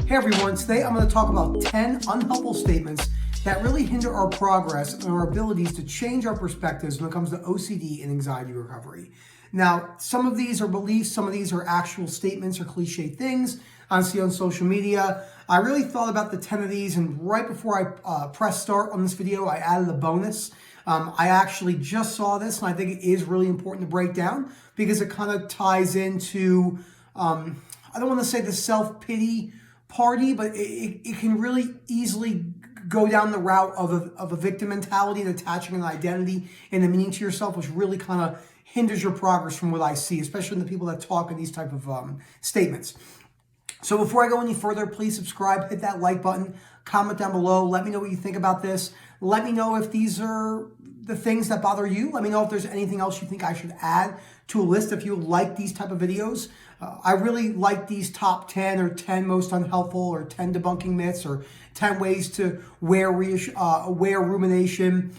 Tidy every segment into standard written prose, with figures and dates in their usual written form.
Hey everyone, today I'm going to talk about 10 unhelpful statements that really hinder our progress and our abilities to change our perspectives when it comes to OCD and anxiety recovery. Now, some of these are beliefs, some of these are actual statements or cliche things I see on social media. I really thought about the 10 of these, and right before I press start on this video, I added a bonus. I actually just saw this, and I think it is really important to break down because it kind of ties into, I don't want to say the self-pity party, but it can really easily go down the route of a victim mentality and attaching an identity and a meaning to yourself, which really kind of hinders your progress from what I see, especially in the people that talk in these type of statements. So before I go any further, please subscribe, hit that like button, comment down below, let me know what you think about this. Let me know if these are the things that bother you. Let me know if there's anything else you think I should add to a list if you like these type of videos. I really like these top 10 or 10 most unhelpful or 10 debunking myths or 10 ways to wear rumination,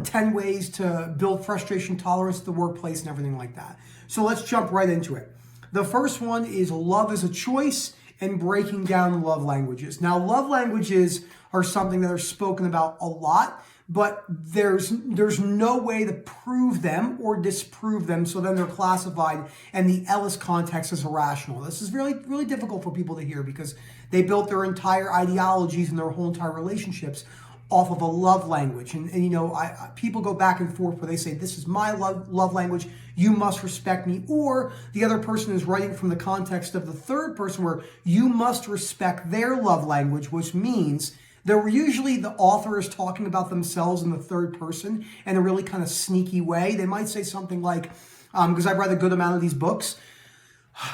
10 ways to build frustration tolerance at the workplace and everything like that. So let's jump right into it. The first one is love is a choice and breaking down love languages. Now, love languages are something that are spoken about a lot, but there's no way to prove them or disprove them, so then they're classified in the Ellis context as irrational. This is really, really difficult for people to hear because they built their entire ideologies and their whole entire relationships off of a love language. And you know, people go back and forth where they say, this is my love language, you must respect me. Or the other person is writing from the context of the third person where you must respect their love language, which means they're usually the author is talking about themselves in the third person in a really kind of sneaky way. They might say something like, because I've read a good amount of these books,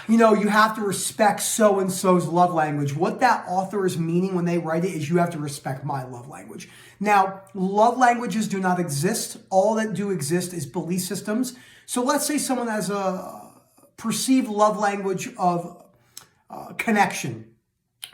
you know, you have to respect so-and-so's love language. What that author is meaning when they write it is you have to respect my love language. Now, love languages do not exist. All that do exist is belief systems. So let's say someone has a perceived love language of connection,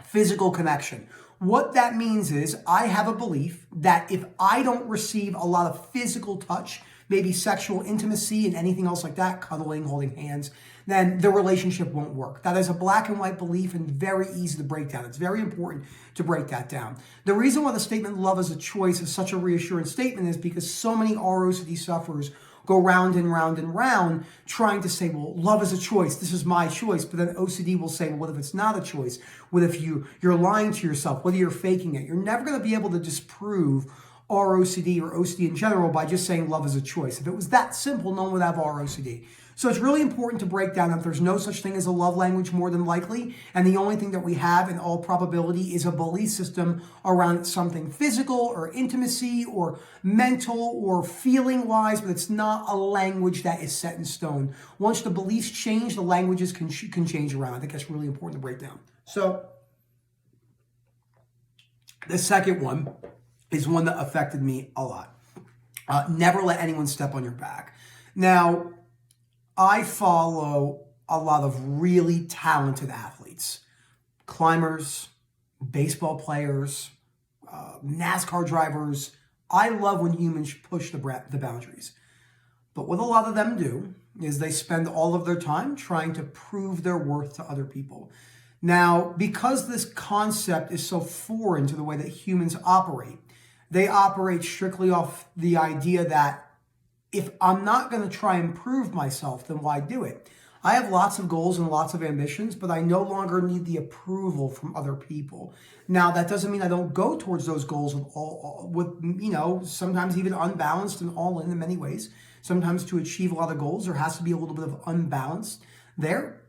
physical connection. What that means is I have a belief that if I don't receive a lot of physical touch, maybe sexual intimacy and anything else like that, cuddling, holding hands, then the relationship won't work. That is a black and white belief and very easy to break down. It's very important to break that down. The reason why the statement love is a choice is such a reassuring statement is because so many ROCD sufferers go round and round and round trying to say, well, love is a choice. This is my choice. But then OCD will say, well, what if it's not a choice? What if you're lying to yourself? Whether you're faking it? You're never going to be able to disprove ROCD or OCD in general by just saying love is a choice. If it was that simple, no one would have ROCD. So it's really important to break down that there's no such thing as a love language more than likely. And the only thing that we have in all probability is a belief system around something physical or intimacy or mental or feeling wise, but it's not a language that is set in stone. Once the beliefs change, the languages can change around. I think that's really important to break down. So the second one is one that affected me a lot. Never let anyone step on your back. Now, I follow a lot of really talented athletes, climbers, baseball players, NASCAR drivers. I love when humans push the boundaries. But what a lot of them do is they spend all of their time trying to prove their worth to other people. Now, because this concept is so foreign to the way that humans operate, they operate strictly off the idea that if I'm not going to try and prove myself, then why do it? I have lots of goals and lots of ambitions, but I no longer need the approval from other people. Now, that doesn't mean I don't go towards those goals with you know, sometimes even unbalanced and all in many ways. Sometimes to achieve a lot of goals, there has to be a little bit of unbalance there.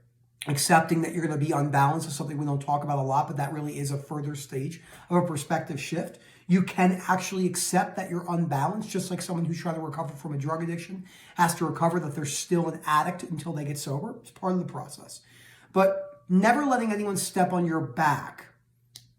Accepting that you're going to be unbalanced is something we don't talk about a lot, but that really is a further stage of a perspective shift. You can actually accept that you're unbalanced, just like someone who's trying to recover from a drug addiction has to recover that they're still an addict until they get sober. It's part of the process. But never letting anyone step on your back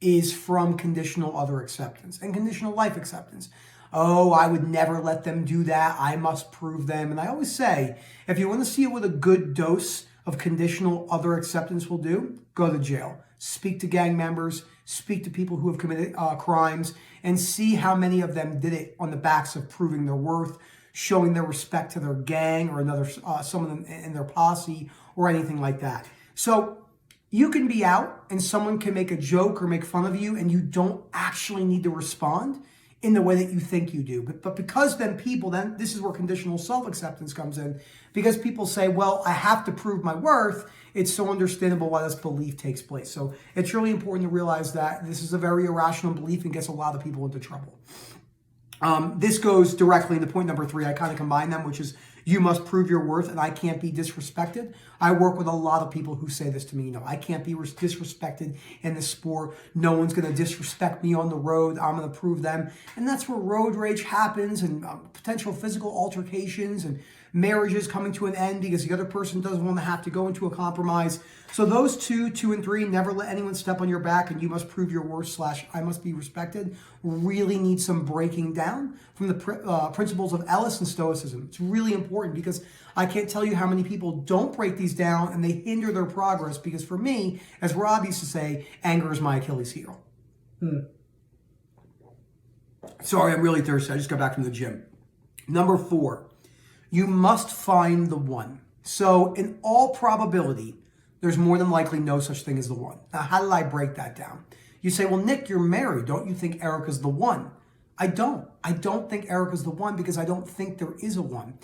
is from conditional other acceptance and conditional life acceptance. Oh, I would never let them do that. I must prove them. And I always say, if you want to see what a good dose of conditional other acceptance will do, go to jail. Speak to gang members, speak to people who have committed crimes, and see how many of them did it on the backs of proving their worth, showing their respect to their gang or another someone in their posse or anything like that. So You can be out and someone can make a joke or make fun of you and you don't actually need to respond in the way that you think you do. But because then this is where conditional self-acceptance comes in. Because people say, well, I have to prove my worth, it's so understandable why this belief takes place. So it's really important to realize that this is a very irrational belief and gets a lot of people into trouble. This goes directly into point number 3. I kind of combine them, which is you must prove your worth and I can't be disrespected. I work with a lot of people who say this to me. I can't be disrespected in the sport. No one's going to disrespect me on the road. I'm going to prove them. And that's where road rage happens and potential physical altercations and marriages coming to an end because the other person doesn't want to have to go into a compromise. So those 2 and 3, never let anyone step on your back and you must prove your worth / I must be respected, really need some breaking down from the principles of Ellis and Stoicism. It's really important because I can't tell you how many people don't break these down and they hinder their progress because for me, as Rob used to say, anger is my Achilles heel. Sorry, I'm really thirsty. I just got back from the gym. Number 4. You must find the one. So in all probability, there's more than likely no such thing as the one. Now, how did I break that down? You say, well, Nick, you're married. Don't you think Erica's the one? I don't. I don't think Erica's the one because I don't think there is a one.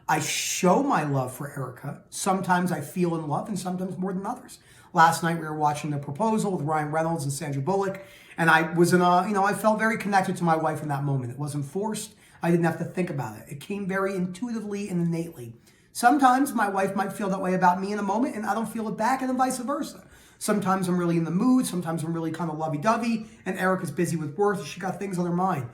I show my love for Erica. Sometimes I feel in love and sometimes more than others. Last night we were watching The Proposal with Ryan Reynolds and Sandra Bullock. And I was I felt very connected to my wife in that moment. It wasn't forced. I didn't have to think about it. It came very intuitively and innately. Sometimes my wife might feel that way about me in a moment and I don't feel it back and then vice versa. Sometimes I'm really in the mood. Sometimes I'm really kind of lovey-dovey and Erica's busy with work. She got things on her mind.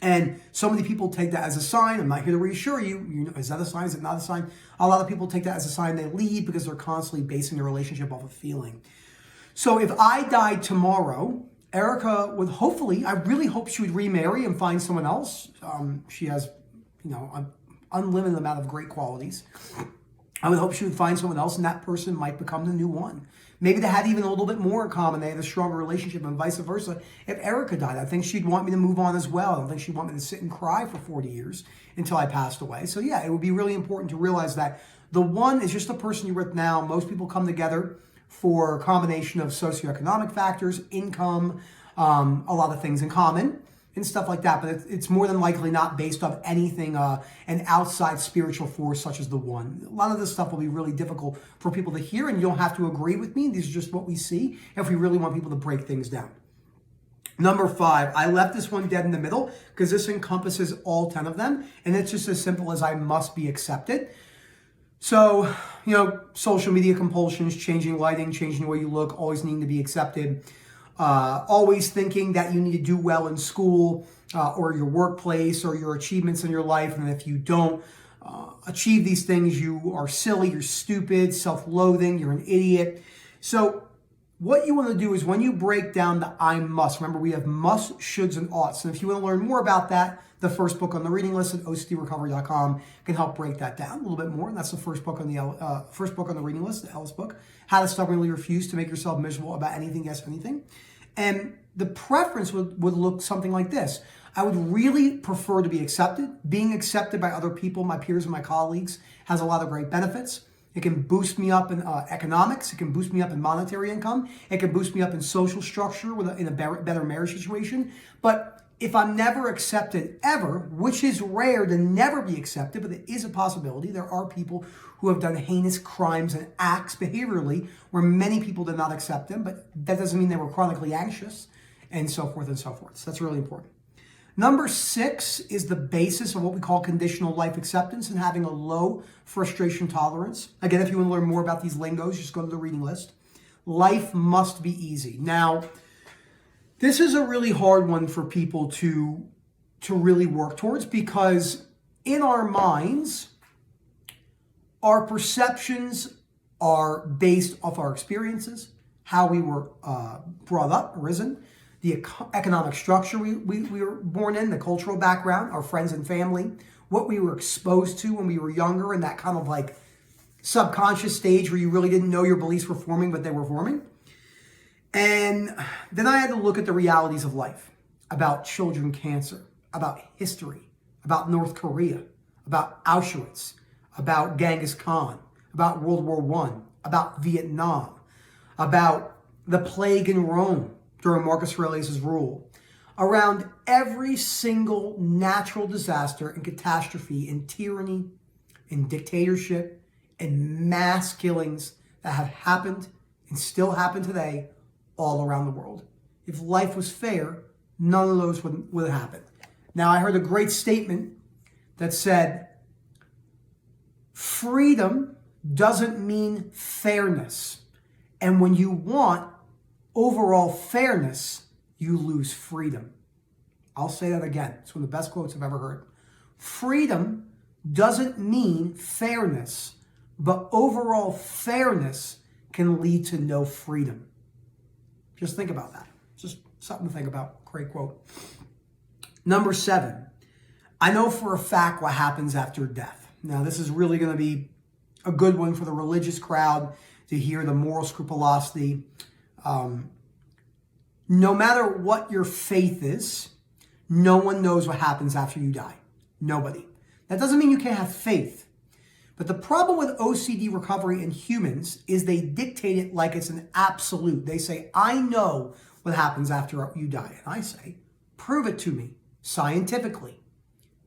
And so many people take that as a sign. I'm not here to reassure you. Is that a sign? Is it not a sign? A lot of people take that as a sign they leave because they're constantly basing their relationship off of feeling. So if I died tomorrow, Erica would hopefully, I really hope she would remarry and find someone else. She has, an unlimited amount of great qualities. I would hope she would find someone else and that person might become the new one. Maybe they had even a little bit more in common. They had a stronger relationship and vice versa. If Erica died, I think she'd want me to move on as well. I don't think she'd want me to sit and cry for 40 years until I passed away. So yeah, it would be really important to realize that the one is just the person you're with now. Most people come together for a combination of socioeconomic factors, income, a lot of things in common and stuff like that. But it's more than likely not based off anything, an outside spiritual force such as the one. A lot of this stuff will be really difficult for people to hear, and you don't have to agree with me. These are just what we see if we really want people to break things down. Number 5, I left this one dead in the middle because this encompasses all 10 of them. And it's just as simple as I must be accepted. So, social media compulsions, changing lighting, changing the way you look, always needing to be accepted. Always thinking that you need to do well in school or your workplace or your achievements in your life. And if you don't achieve these things, you are silly, you're stupid, self-loathing, you're an idiot. So what you want to do is when you break down the I must, remember we have must, shoulds, and oughts. And if you want to learn more about that, the first book on the reading list at OCDrecovery.com can help break that down a little bit more. And that's the first book on the reading list, the Ellis book, How to Stubbornly Refuse to Make Yourself Miserable About Anything, Yes, Anything. And the preference would look something like this. I would really prefer to be accepted. Being accepted by other people, my peers and my colleagues, has a lot of great benefits. It can boost me up in economics. It can boost me up in monetary income. It can boost me up in social structure in a better marriage situation. But if I'm never accepted ever, which is rare to never be accepted, but it is a possibility. There are people who have done heinous crimes and acts behaviorally where many people did not accept them, but that doesn't mean they were chronically anxious and so forth and so forth. So that's really important. Number 6 is the basis of what we call conditional life acceptance and having a low frustration tolerance. Again, if you want to learn more about these lingos, just go to the reading list. Life must be easy. Now, this is a really hard one for people to really work towards because in our minds, our perceptions are based off our experiences, how we were brought up, arisen, the economic structure we were born in, the cultural background, our friends and family, what we were exposed to when we were younger, and that kind of like subconscious stage where you really didn't know your beliefs were forming, but they were forming. And then I had to look at the realities of life, about children cancer, about history, about North Korea, about Auschwitz, about Genghis Khan, about World War I, about Vietnam, about the plague in Rome during Marcus Aurelius' rule, around every single natural disaster and catastrophe and tyranny and dictatorship and mass killings that have happened and still happen today all around the world. If life was fair, none of those would happen. Now, I heard a great statement that said, freedom doesn't mean fairness. And when you want overall fairness, you lose freedom. I'll say that again. It's one of the best quotes I've ever heard. Freedom doesn't mean fairness, but overall fairness can lead to no freedom. Just think about that. Just something to think about. Great quote. Number 7, I know for a fact what happens after death. Now, this is really going to be a good one for the religious crowd to hear, the moral scrupulosity. No matter what your faith is, no one knows what happens after you die. Nobody. That doesn't mean you can't have faith. But the problem with OCD recovery in humans is they dictate it like it's an absolute. They say, I know what happens after you die. And I say, prove it to me scientifically.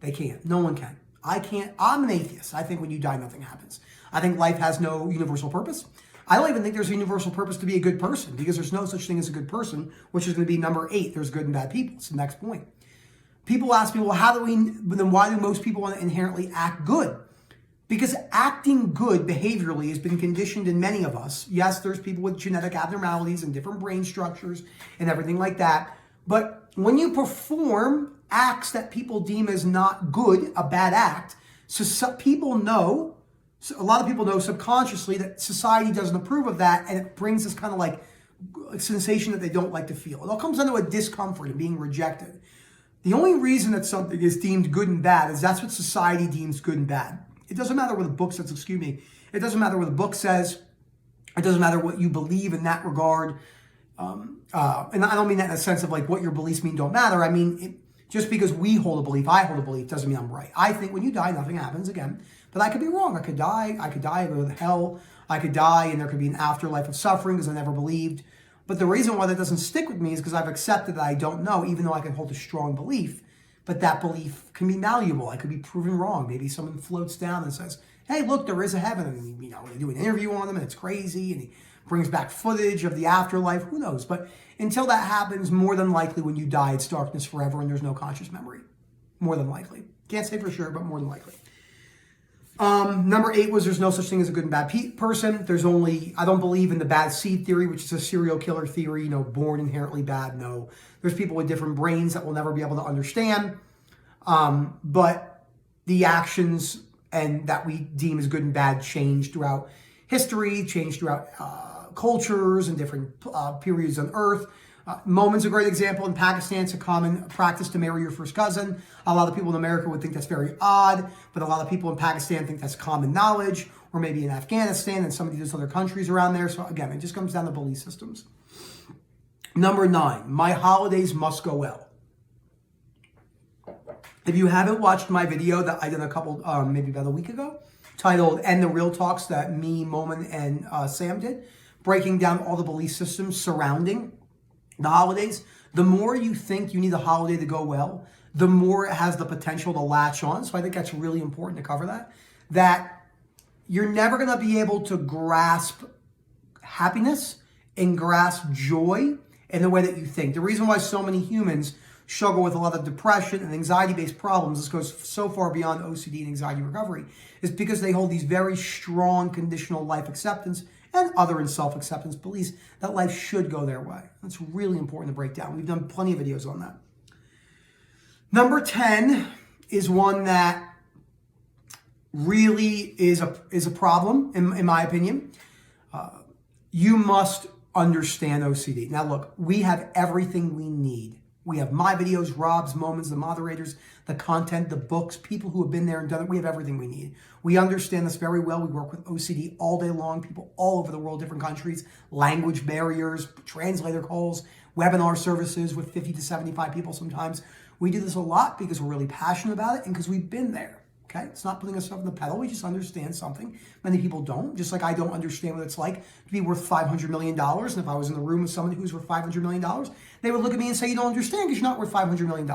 They can't. No one can. I can't. I'm an atheist. I think when you die, nothing happens. I think life has no universal purpose. I don't even think there's a universal purpose to be a good person, because there's no such thing as a good person, which is going to be number 8. There's good and bad people. It's the next point. People ask me, well, why do most people want to inherently act good? Because acting good behaviorally has been conditioned in many of us. Yes, there's people with genetic abnormalities and different brain structures and everything like that. But when you perform acts that people deem as not good, a bad act, so some people know, a lot of people know subconsciously that society doesn't approve of that, and it brings this kind of like a sensation that they don't like to feel. It all comes down to a discomfort and being rejected. The only reason that something is deemed good and bad is that's what society deems good and bad. It doesn't matter what the book says, it doesn't matter what the book says. It doesn't matter what you believe in that regard. And I don't mean that in a sense of like what your beliefs mean don't matter. I mean, just because we hold a belief, I hold a belief, doesn't mean I'm right. I think when you die, nothing happens again. But I could be wrong. I could die, I go to hell. I could die, and there could be an afterlife of suffering because I never believed. But the reason why that doesn't stick with me is because I've accepted that I don't know, even though I can hold a strong belief. But that belief can be malleable. I could be proven wrong. Maybe someone floats down and says, hey, look, there is a heaven. And, they do an interview on them, and it's crazy. And he brings back footage of the afterlife. Who knows? But until that happens, more than likely when you die, it's darkness forever and there's no conscious memory. More than likely. Can't say for sure, but more than likely. Number 8 was there's no such thing as a good and bad person. I don't believe in the bad seed theory, which is a serial killer theory, born inherently bad. No, there's people with different brains that we'll never be able to understand. But the actions and that we deem as good and bad change throughout history, change throughout cultures and different periods on Earth. Moment's a great example. In Pakistan, it's a common practice to marry your first cousin. A lot of people in America would think that's very odd, but a lot of people in Pakistan think that's common knowledge, or maybe in Afghanistan and some of these other countries around there. So again, it just comes down to belief systems. Number 9, my holidays must go well. If you haven't watched my video that I did maybe about a week ago, titled End the Real Talks that me, Momin, and Sam did, breaking down all the belief systems surrounding the holidays, the more you think you need a holiday to go well, the more it has the potential to latch on. So I think that's really important to cover that you're never going to be able to grasp happiness and grasp joy in the way that you think. The reason why so many humans struggle with a lot of depression and anxiety-based problems, this goes so far beyond OCD and anxiety recovery, is because they hold these very strong conditional life acceptance and other in self-acceptance beliefs that life should go their way. That's really important to break down. We've done plenty of videos on that. Number 10 is one that really is a problem, in my opinion. You must understand OCD. Now look, we have everything we need. We have my videos, Rob's, Moments, the moderators, the content, the books, people who have been there and done it. We have everything we need. We understand this very well. We work with OCD all day long, people all over the world, different countries, language barriers, translator calls, webinar services with 50 to 75 people sometimes. We do this a lot because we're really passionate about it and because we've been there, Okay, it's not putting us on the pedal. We just understand something. Many people don't. Just like I don't understand what it's like to be worth $500 million. And if I was in the room with somebody who's worth $500 million, they would look at me and say, you don't understand because you're not worth $500 million.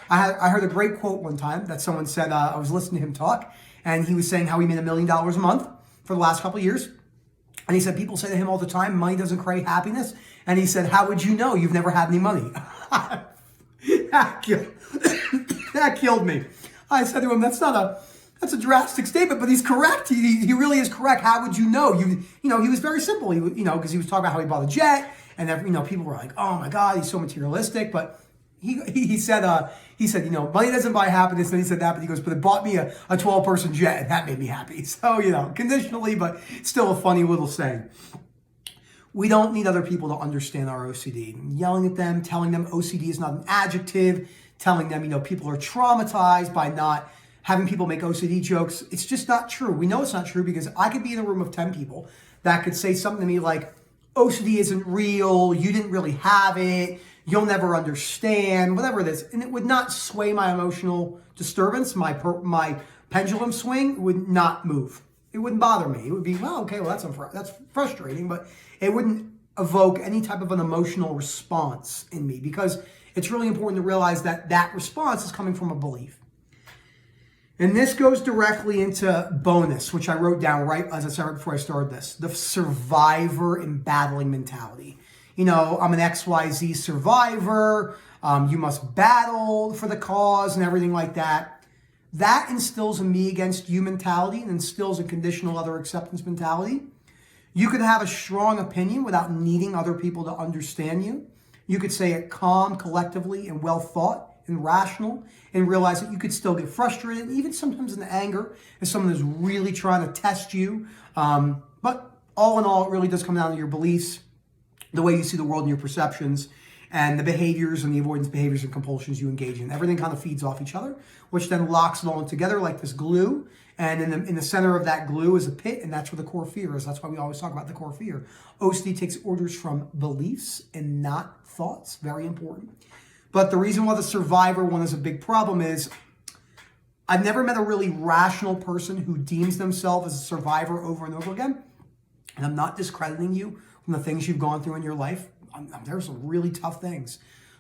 I heard a great quote one time that someone said, I was listening to him talk, and he was saying how he made $1 million a month for the last couple of years. And he said, people say to him all the time, money doesn't create happiness. And he said, how would you know? You've never had any money. That killed me. I said to him, that's a drastic statement, but he's correct. He really is correct. How would you know? He was very simple. Because he was talking about how he bought a jet, and people were like, oh my God, he's so materialistic. But he said, money doesn't buy happiness. And he said that, but he goes, but it bought me a 12-person jet, and that made me happy. So, conditionally, but still a funny little saying. We don't need other people to understand our OCD. Yelling at them, telling them OCD is not an adjective, telling them, people are traumatized by not having people make OCD jokes. It's just not true. We know it's not true because I could be in a room of 10 people that could say something to me like, OCD isn't real, you didn't really have it, you'll never understand, whatever it is. And it would not sway my emotional disturbance, my pendulum swing would not move. It wouldn't bother me. It would be, that's frustrating, but it wouldn't evoke any type of an emotional response in me because it's really important to realize that response is coming from a belief. And this goes directly into bonus, which I wrote down right as I said right before I started this, the survivor and battling mentality. I'm an XYZ survivor. You must battle for the cause and everything like that. That instills a me against you mentality and instills a conditional other acceptance mentality. You could have a strong opinion without needing other people to understand you. You could say it calm, collectively, and well thought and rational, and realize that you could still get frustrated, and even sometimes in anger, if someone is really trying to test you. But all in all, it really does come down to your beliefs, the way you see the world and your perceptions, and the behaviors and the avoidance behaviors and compulsions you engage in. Everything kind of feeds off each other, which then locks it all together like this glue. And in the center of that glue is a pit, and that's where the core fear is. That's why we always talk about the core fear. OCD takes orders from beliefs and not thoughts. Very important. But the reason why the survivor one is a big problem is I've never met a really rational person who deems themselves as a survivor over and over again. And I'm not discrediting you from the things you've gone through in your life. There's some really tough things.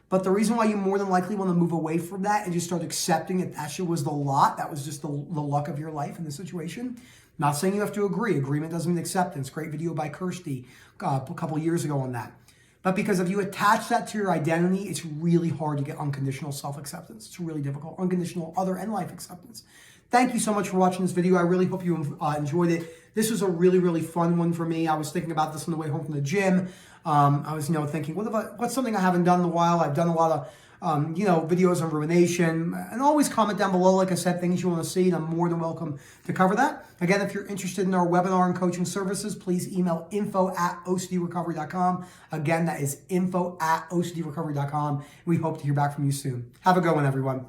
But the reason why you more than likely want to move away from that and just start accepting that shit was the lot, that was just the luck of your life in the situation. Not saying you have to agree. Agreement doesn't mean acceptance. Great video by Kirsty a couple of years ago on that. But because if you attach that to your identity, it's really hard to get unconditional self-acceptance. It's really difficult. Unconditional other and life acceptance. Thank you so much for watching this video. I really hope you enjoyed it. This was a really, really fun one for me. I was thinking about this on the way home from the gym. I was, thinking, what's something I haven't done in a while? I've done a lot of, videos on rumination. And always comment down below, like I said, things you want to see, and I'm more than welcome to cover that. Again, if you're interested in our webinar and coaching services, please email info@ocdrecovery.com. Again, that is info@ocdrecovery.com. We hope to hear back from you soon. Have a good one, everyone.